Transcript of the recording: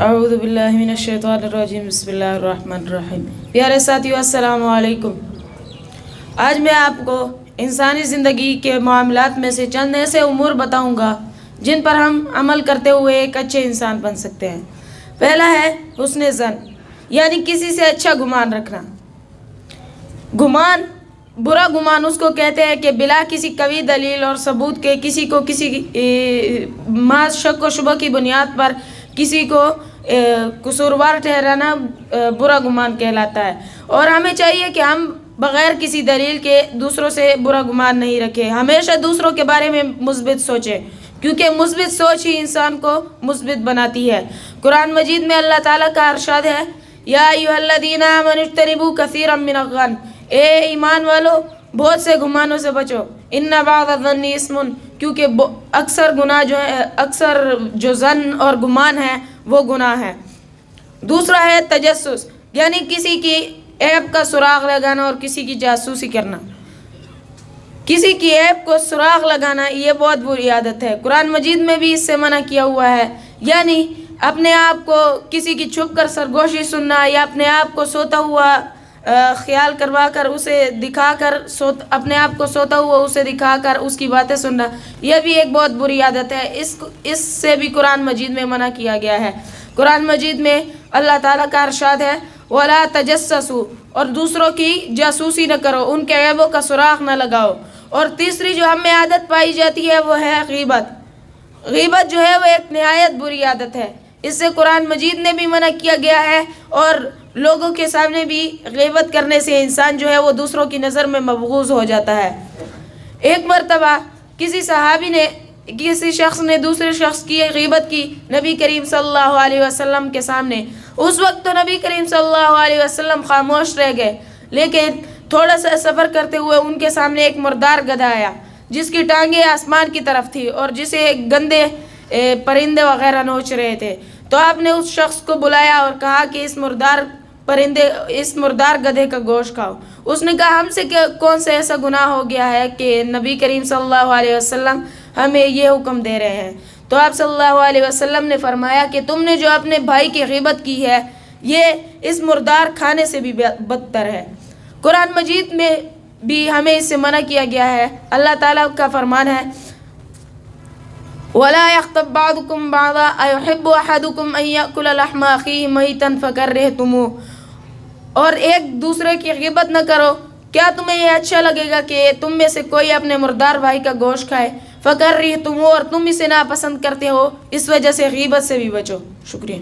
اعوذ باللہ من الشیطان الرجیم بسم اللہ الرحمن الرحیم۔ پیارے ساتھیو السلام علیکم۔ آج میں آپ کو انسانی زندگی کے معاملات میں سے چند ایسے امور بتاؤں گا جن پر ہم عمل کرتے ہوئے ایک اچھے انسان بن سکتے ہیں۔ پہلا ہے حسن ظن، یعنی کسی سے اچھا گمان رکھنا۔ برا گمان اس کو کہتے ہیں کہ بلا کسی قوی دلیل اور ثبوت کے کسی کو محض شک و شبہ کی بنیاد پر کسی کو قصوروار ٹھہرانا برا گمان کہلاتا ہے، اور ہمیں چاہیے کہ ہم بغیر کسی دلیل کے دوسروں سے برا گمان نہیں رکھیں، ہمیشہ دوسروں کے بارے میں مثبت سوچیں، کیونکہ مثبت سوچ ہی انسان کو مثبت بناتی ہے۔ قرآن مجید میں اللہ تعالیٰ کا ارشاد ہے، یا ایھا الذین آمنوا اجتنبوا کثیرا من الظن، اے ایمان والو بہت سے گمانوں سے بچو، ان بعض الظن اسم، کیونکہ اکثر جو ظن اور گمان ہے وہ گناہ ہے۔ دوسرا ہے تجسس، یعنی کسی کی عیب کا سراغ لگانا اور کسی کی جاسوسی کرنا۔ کسی کی عیب کو سراغ لگانا یہ بہت بری عادت ہے، قرآن مجید میں بھی اس سے منع کیا ہوا ہے، یعنی اپنے آپ کو کسی کی چھپ کر سرگوشی سننا یا اپنے آپ کو سوتا ہوا خیال کروا کر اسے دکھا کر اپنے آپ کو سوتا ہوا اسے دکھا کر اس کی باتیں سننا، یہ بھی ایک بہت بری عادت ہے، اس سے بھی قرآن مجید میں منع کیا گیا ہے۔ قرآن مجید میں اللہ تعالیٰ کا ارشاد ہے، وَلَا تَجَسَّسُوا، اور دوسروں کی جاسوسی نہ کرو، ان کے عیبوں کا سراغ نہ لگاؤ۔ اور تیسری جو ہم میں عادت پائی جاتی ہے وہ ہے غیبت۔ غیبت جو ہے وہ ایک نہایت بری عادت ہے، اس سے قرآن مجید نے بھی منع کیا گیا ہے، اور لوگوں کے سامنے بھی غیبت کرنے سے انسان جو ہے وہ دوسروں کی نظر میں مبغوض ہو جاتا ہے۔ ایک مرتبہ کسی شخص نے دوسرے شخص کی غیبت کی نبی کریم صلی اللہ علیہ وسلم کے سامنے، اس وقت تو نبی کریم صلی اللہ علیہ وسلم خاموش رہ گئے، لیکن تھوڑا سا سفر کرتے ہوئے ان کے سامنے ایک مردار گدھا آیا جس کی ٹانگیں آسمان کی طرف تھی اور جسے گندے پرندے وغیرہ نوچ رہے تھے۔ تو آپ نے اس شخص کو بلایا اور کہا کہ اس مردار گدھے کا گوشت کھاؤ۔ اس نے کہا، ہم سے کون سے ایسا گناہ ہو گیا ہے کہ نبی کریم صلی اللہ علیہ وسلم ہمیں یہ حکم دے رہے ہیں؟ تو آپ صلی اللہ علیہ وسلم نے فرمایا کہ تم نے جو اپنے بھائی کی غیبت کی ہے یہ اس مردار کھانے سے بھی بدتر ہے۔ قرآن مجید میں بھی ہمیں اس سے منع کیا گیا ہے۔ اللہ تعالیٰ کا فرمان ہے، وَلَا يَغْتَبْ بَعْضُكُمْ بَعْضًا أَيُحِبُّ أَحَدُكُمْ أَن يَأْكُلَ لَحْمَ أَخِيهِ مَيْتًا فَكَرِهْتُمُوهُ، اور ایک دوسرے کی غیبت نہ کرو، کیا تمہیں یہ اچھا لگے گا کہ تم میں سے کوئی اپنے مردار بھائی کا گوشت کھائے؟ فَكَرِهْتُمُوهُ، اور تم اسے ناپسند کرتے ہو، اس وجہ سے غیبت سے بھی بچو۔ شکریہ۔